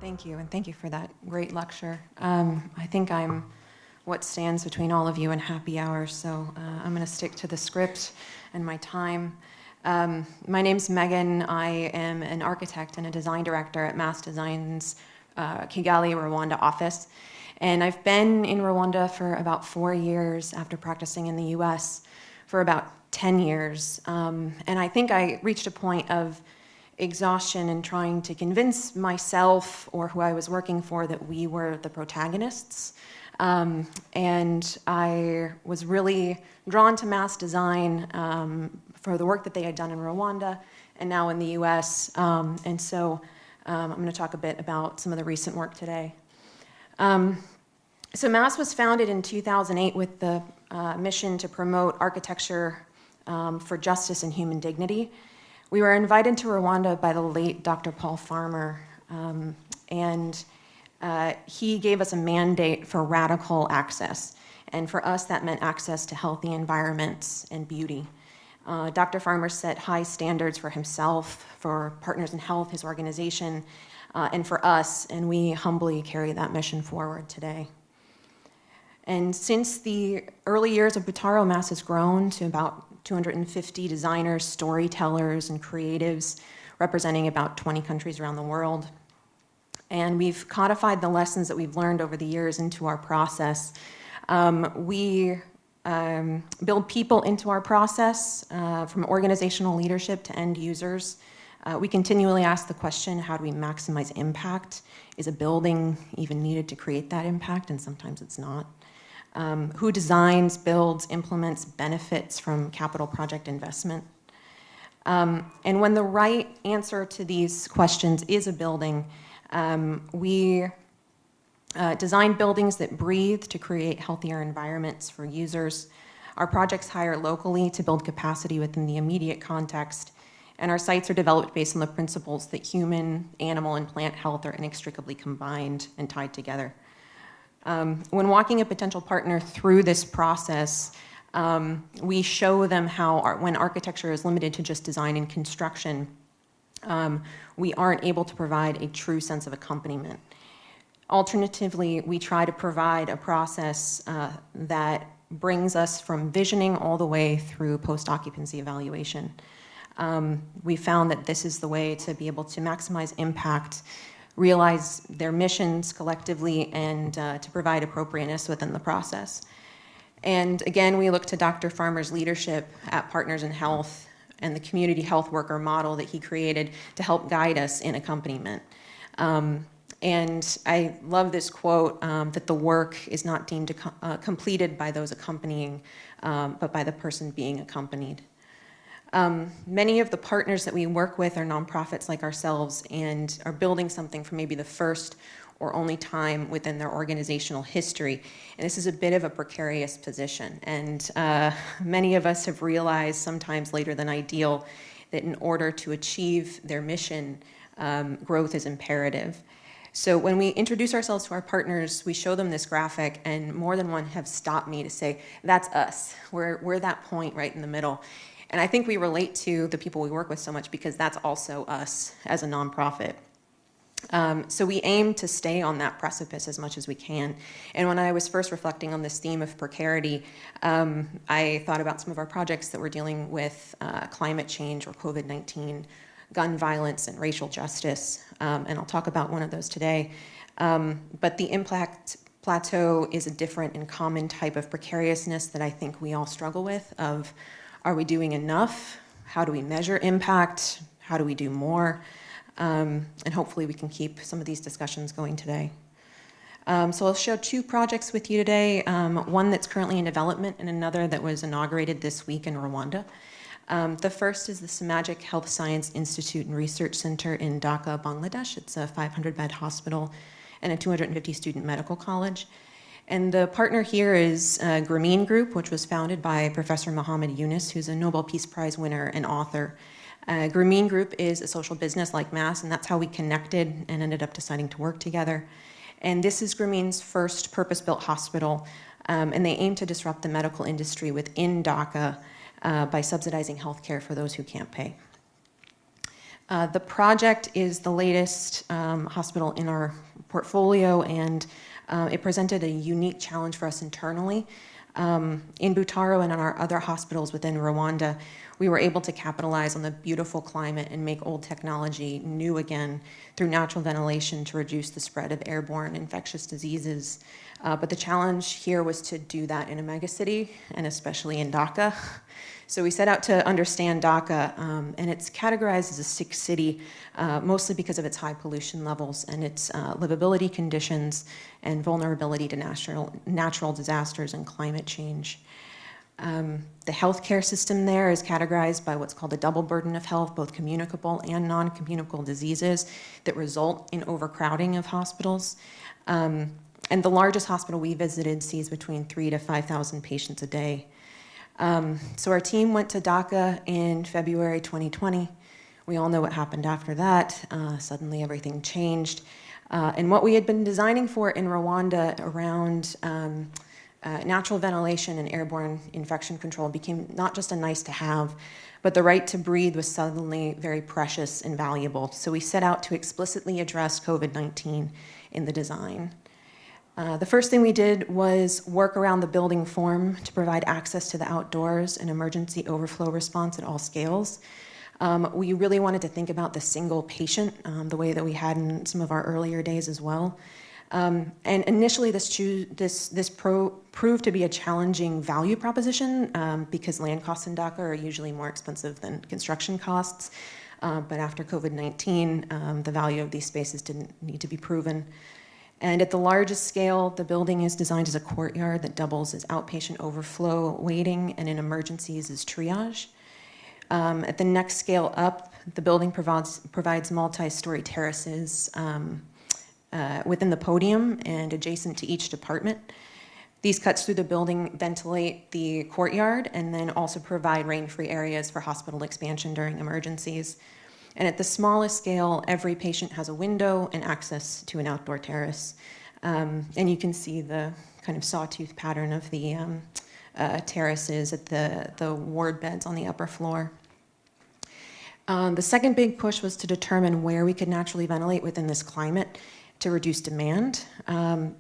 Thank you, and thank you for that great lecture. I think I'm what stands between all of you and happy hour, so I'm going to stick to the script and my time. My name's Megan. I am an architect and a design director at Mass Design's Kigali, Rwanda office. And I've been in Rwanda for about 4 years after practicing in the US for about 10 years. And I think I reached a point of exhaustion in trying to convince myself or who I was working for that we were the protagonists. And I was really drawn to Mass Design for the work that they had done in Rwanda and now in the US. And so I'm going to talk a bit about some of the recent work today. So Mass was founded in 2008 with the mission to promote architecture for justice and human dignity. We were invited to Rwanda by the late Dr. Paul Farmer, and he gave us a mandate for radical access. And for us, that meant access to healthy environments and beauty. Dr. Farmer set high standards for himself, for Partners in Health, his organization, and for us, and we humbly carry that mission forward today. And since the early years of Butaro, Mass has grown to about 250 designers, storytellers, and creatives representing about 20 countries around the world. And we've codified the lessons that we've learned over the years into our process. We build people into our process, from organizational leadership to end users. We continually ask the question, how do we maximize impact? Is a building even needed to create that impact? And sometimes it's not. Who designs, builds, implements, benefits from capital project investment? And when the right answer to these questions is a building, we design buildings that breathe to create healthier environments for users. Our projects hire locally to build capacity within the immediate context, and our sites are developed based on the principles that human, animal, and plant health are inextricably combined and tied together. When walking a potential partner through this process, we show them how when architecture is limited to just design and construction, we aren't able to provide a true sense of accompaniment. Alternatively, we try to provide a process that brings us from visioning all the way through post-occupancy evaluation. We found that this is the way to be able to maximize impact, realize their missions collectively, and to provide appropriateness within the process. And again, we look to Dr. Farmer's leadership at Partners in Health and the community health worker model that he created to help guide us in accompaniment. And I love this quote, that the work is not deemed completed by those accompanying, but by the person being accompanied. Many of the partners that we work with are nonprofits like ourselves and are building something for maybe the first or only time within their organizational history. And this is a bit of a precarious position. And many of us have realized, sometimes later than ideal, that in order to achieve their mission, growth is imperative. So when we introduce ourselves to our partners, we show them this graphic, and more than one have stopped me to say, that's us. We're that point right in the middle. And I think we relate to the people we work with so much because that's also us as a nonprofit. So we aim to stay on that precipice as much as we can. And when I was first reflecting on this theme of precarity, I thought about some of our projects that were dealing with climate change or COVID-19, gun violence, and racial justice. And I'll talk about one of those today. But the impact plateau is a different and common type of precariousness that I think we all struggle with of, are we doing enough? How do we measure impact? How do we do more? And hopefully we can keep some of these discussions going today. So I'll share 2 projects with you today, one that's currently in development and another that was inaugurated this week in Rwanda. The first is the Samagic Health Science Institute and Research Center in Dhaka, Bangladesh. It's a 500-bed hospital and a 250-student medical college. And the partner here is Grameen Group, which was founded by Professor Muhammad Yunus, who's a Nobel Peace Prize winner and author. Grameen Group is a social business like Mass, and that's how we connected and ended up deciding to work together. And this is Grameen's first purpose-built hospital, and they aim to disrupt the medical industry within Dhaka by subsidizing healthcare for those who can't pay. The project is the latest hospital in our portfolio, and it presented a unique challenge for us internally. In Butaro and in our other hospitals within Rwanda, we were able to capitalize on the beautiful climate and make old technology new again through natural ventilation to reduce the spread of airborne infectious diseases. But the challenge here was to do that in a megacity, and especially in Dhaka. So we set out to understand Dhaka, and it's categorized as a sick city, mostly because of its high pollution levels and its livability conditions and vulnerability to natural disasters and climate change. The healthcare system there is categorized by what's called a double burden of health, both communicable and non-communicable diseases that result in overcrowding of hospitals. And the largest hospital we visited sees between 3,000 to 5,000 patients a day. So our team went to Dhaka in February 2020. We all know what happened after that. Suddenly everything changed. And what we had been designing for in Rwanda around natural ventilation and airborne infection control became not just a nice to have, but the right to breathe was suddenly very precious and valuable. So we set out to explicitly address COVID-19 in the design. The first thing we did was work around the building form to provide access to the outdoors and emergency overflow response at all scales. We really wanted to think about the single patient, the way that we had in some of our earlier days as well. And initially, this proved to be a challenging value proposition because land costs in Dhaka are usually more expensive than construction costs. But after COVID-19, the value of these spaces didn't need to be proven. And at the largest scale, the building is designed as a courtyard that doubles as outpatient overflow waiting and in emergencies as triage. At the next scale up, the building provides multi-story terraces within the podium and adjacent to each department. These cuts through the building ventilate the courtyard and then also provide rain-free areas for hospital expansion during emergencies. And at the smallest scale, every patient has a window and access to an outdoor terrace. And you can see the kind of sawtooth pattern of the terraces at the ward beds on the upper floor. The second big push was to determine where we could naturally ventilate within this climate to reduce demand.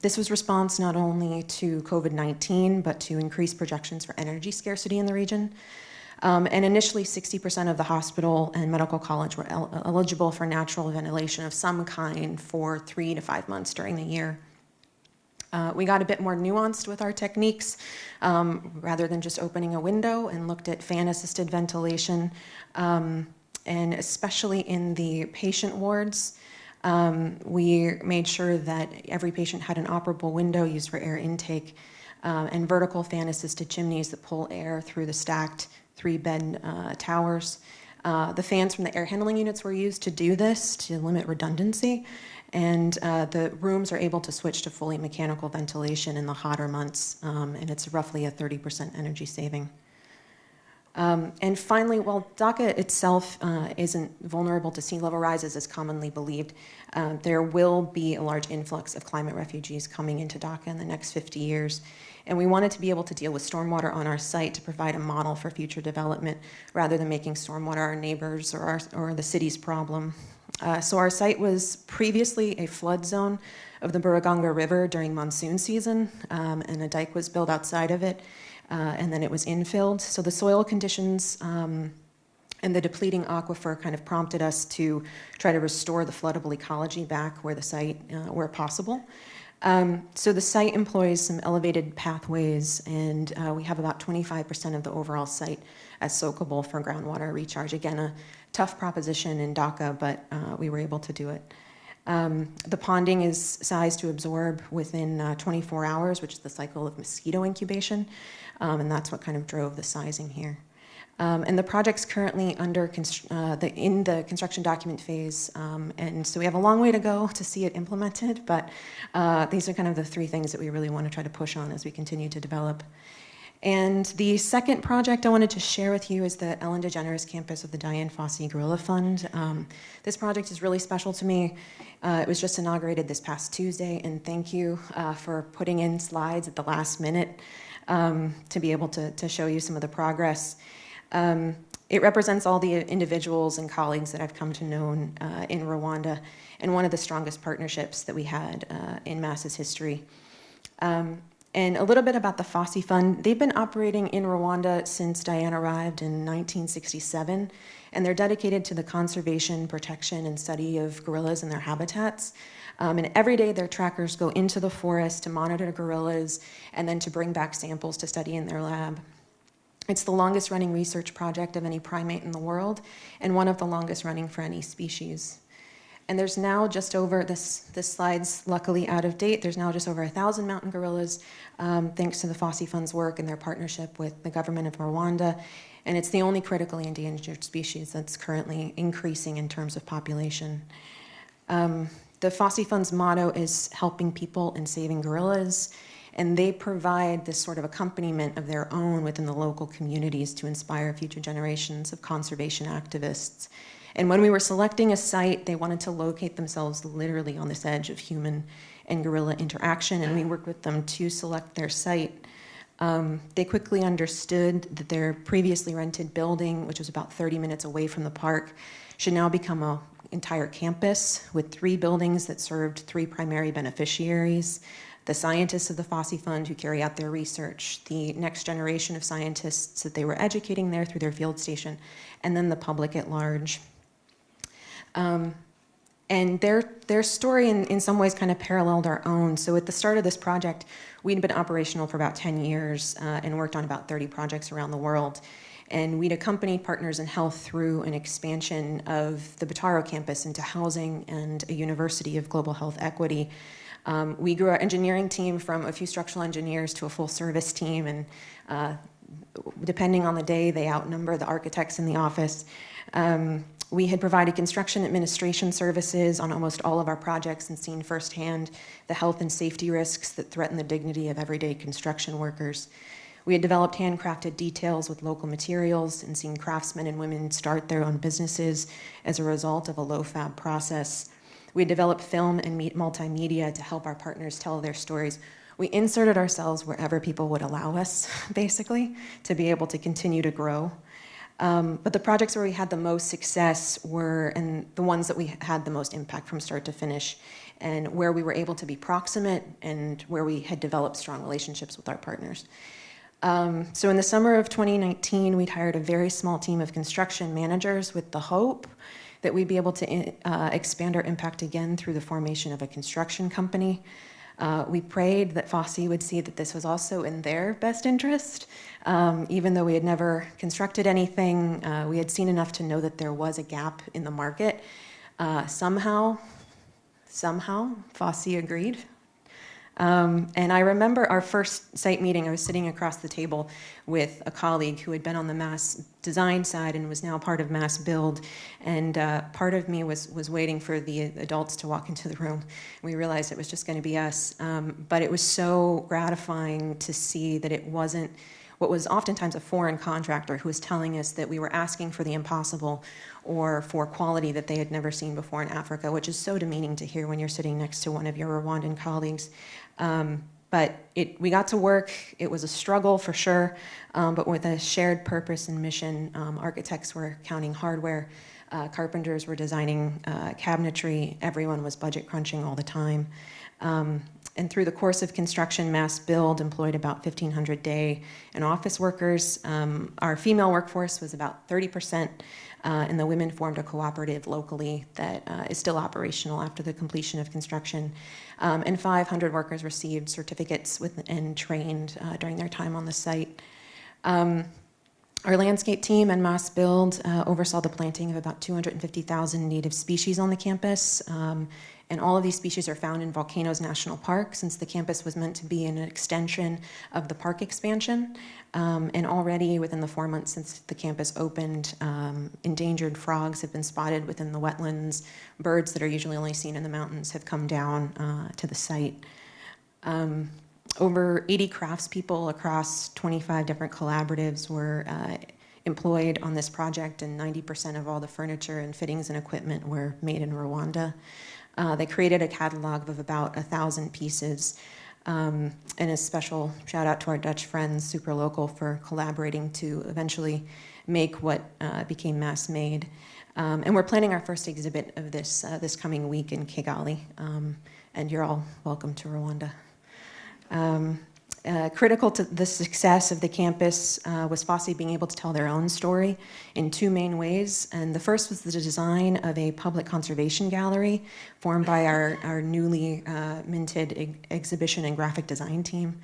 This was response not only to COVID-19, but to increased projections for energy scarcity in the region. And initially, 60% of the hospital and medical college were eligible for natural ventilation of some kind for 3 to 5 months during the year. We got a bit more nuanced with our techniques rather than just opening a window, and looked at fan-assisted ventilation, and especially in the patient wards. We made sure that every patient had an operable window used for air intake and vertical fan-assisted chimneys that pull air through the stacked 3-bed towers. The fans from the air handling units were used to do this, to limit redundancy, and the rooms are able to switch to fully mechanical ventilation in the hotter months, and it's roughly a 30% energy saving. And finally, while Dhaka itself isn't vulnerable to sea level rise as is commonly believed, there will be a large influx of climate refugees coming into Dhaka in the next 50 years. And we wanted to be able to deal with stormwater on our site to provide a model for future development rather than making stormwater our neighbors or the city's problem. So our site was previously a flood zone of the Buruganga River during monsoon season, and a dike was built outside of it. And then it was infilled. So the soil conditions and the depleting aquifer kind of prompted us to try to restore the floodable ecology back where the site, where possible. So the site employs some elevated pathways, and we have about 25% of the overall site as soakable for groundwater recharge. Again, a tough proposition in Dhaka, but we were able to do it. The ponding is sized to absorb within 24 hours, which is the cycle of mosquito incubation, and that's what kind of drove the sizing here. And the project's currently in the construction document phase, and so we have a long way to go to see it implemented, but these are kind of the 3 things that we really want to try to push on as we continue to develop. And the second project I wanted to share with you is the Ellen DeGeneres campus of the Dian Fossey Gorilla Fund. This project is really special to me. It was just inaugurated this past Tuesday, and thank you for putting in slides at the last minute to be able to show you some of the progress. It represents all the individuals and colleagues that I've come to know in Rwanda, and one of the strongest partnerships that we had in MAS's history. And a little bit about the FOSSI Fund. They've been operating in Rwanda since Diane arrived in 1967, and they're dedicated to the conservation, protection, and study of gorillas and their habitats. And every day their trackers go into the forest to monitor gorillas and then to bring back samples to study in their lab. It's the longest running research project of any primate in the world, and one of the longest running for any species. And there's now just over, this slide's luckily out of date, there's now just over 1,000 mountain gorillas, thanks to the FOSSI Fund's work and their partnership with the government of Rwanda. And it's the only critically endangered species that's currently increasing in terms of population. The FOSSI Fund's motto is helping people and saving gorillas, and they provide this sort of accompaniment of their own within the local communities to inspire future generations of conservation activists. And when we were selecting a site, they wanted to locate themselves literally on this edge of human and gorilla interaction, and we worked with them to select their site. They quickly understood that their previously rented building, which was about 30 minutes away from the park, should now become an entire campus with 3 buildings that served 3 primary beneficiaries: the scientists of the FOSSI Fund who carry out their research, the next generation of scientists that they were educating there through their field station, and then the public at large. And their story in some ways kind of paralleled our own. So at the start of this project, we'd been operational for about 10 years and worked on about 30 projects around the world. And we'd accompanied Partners in Health through an expansion of the Butaro campus into housing and a university of global health equity. We grew our engineering team from a few structural engineers to a full service team, and depending on the day, they outnumber the architects in the office. We had provided construction administration services on almost all of our projects and seen firsthand the health and safety risks that threaten the dignity of everyday construction workers. We had developed handcrafted details with local materials and seen craftsmen and women start their own businesses as a result of a low-fab process. We had developed film and multimedia to help our partners tell their stories. We inserted ourselves wherever people would allow us, basically, to be able to continue to grow. But the projects where we had the most success were, and the ones that we had the most impact from start to finish, and where we were able to be proximate and where we had developed strong relationships with our partners. So in the summer of 2019, we'd hired a very small team of construction managers with the hope that we'd be able to expand our impact again through the formation of a construction company. We prayed that FOSSI would see that this was also in their best interest. Even though we had never constructed anything, we had seen enough to know that there was a gap in the market. Somehow, FOSSI agreed. And I remember our first site meeting, I was sitting across the table with a colleague who had been on the mass design side and was now part of mass build. And part of me was waiting for the adults to walk into the room. We realized it was just going to be us. But it was so gratifying to see that it wasn't what was oftentimes a foreign contractor who was telling us that we were asking for the impossible or for quality that they had never seen before in Africa, which is so demeaning to hear when you're sitting next to one of your Rwandan colleagues. But we got to work. It was a struggle for sure, but with a shared purpose and mission. Architects were counting hardware, carpenters were designing cabinetry, everyone was budget crunching all the time. And through the course of construction, Mass Build employed about 1,500 day and office workers. Our female workforce was about 30%, and the women formed a cooperative locally that is still operational after the completion of construction. And 500 workers received certificates and trained during their time on the site. Our landscape team and Mass Build oversaw the planting of about 250,000 native species on the campus. And all of these species are found in Volcanoes National Park, since the campus was meant to be an extension of the park expansion. And already within the 4 months since the campus opened, endangered frogs have been spotted within the wetlands. Birds that are usually only seen in the mountains have come down to the site. Over 80 craftspeople across 25 different collaboratives were employed on this project, and 90% of all the furniture and fittings and equipment were made in Rwanda. They created a catalog of about 1,000 pieces, and a special shout out to our Dutch friends, Super Local, for collaborating to eventually make what became Mass Made. And we're planning our first exhibit of this this coming week in Kigali, and you're all welcome to Rwanda. Critical to the success of the campus was FOSSI being able to tell their own story in two main ways. And the first was the design of a public conservation gallery formed by our newly minted exhibition and graphic design team.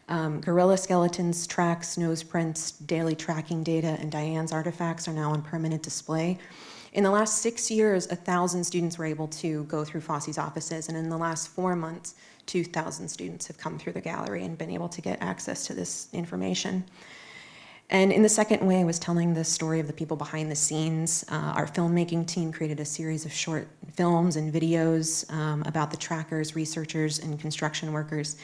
Gorilla skeletons, tracks, nose prints, daily tracking data, and Diane's artifacts are now on permanent display. In the last 6 years, 1,000 students were able to go through FOSSI's offices, and in the last 4 months, 2,000 students have come through the gallery and been able to get access to this information. And in the second way was telling the story of the people behind the scenes. Our filmmaking team created a series of short films and videos about the trackers, researchers, and construction workers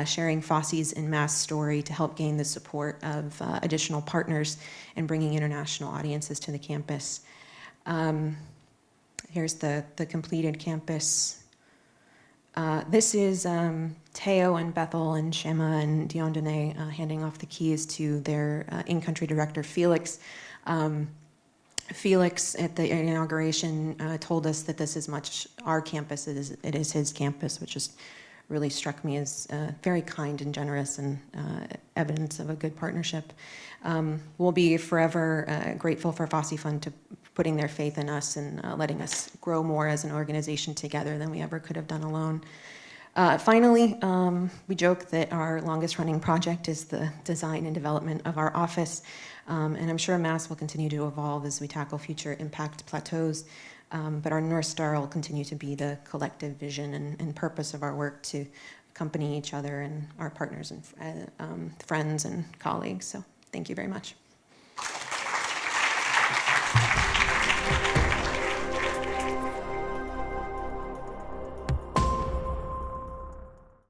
sharing FOSSI's and Mass story to help gain the support of additional partners and bringing international audiences to the campus. Here's the completed campus. This is Teo and Bethel and Shema and Diondene handing off the keys to their in-country director, Felix. Felix, at the inauguration, told us that this is much our campus, it is his campus, which just really struck me as very kind and generous and evidence of a good partnership. We'll be forever grateful for FOSSI Fund to putting their faith in us and letting us grow more as an organization together than we ever could have done alone. Finally, we joke that our longest running project is the design and development of our office, and I'm sure Mass will continue to evolve as we tackle future impact plateaus, but our North Star will continue to be the collective vision and purpose of our work to accompany each other and our partners and friends and colleagues. So thank you very much.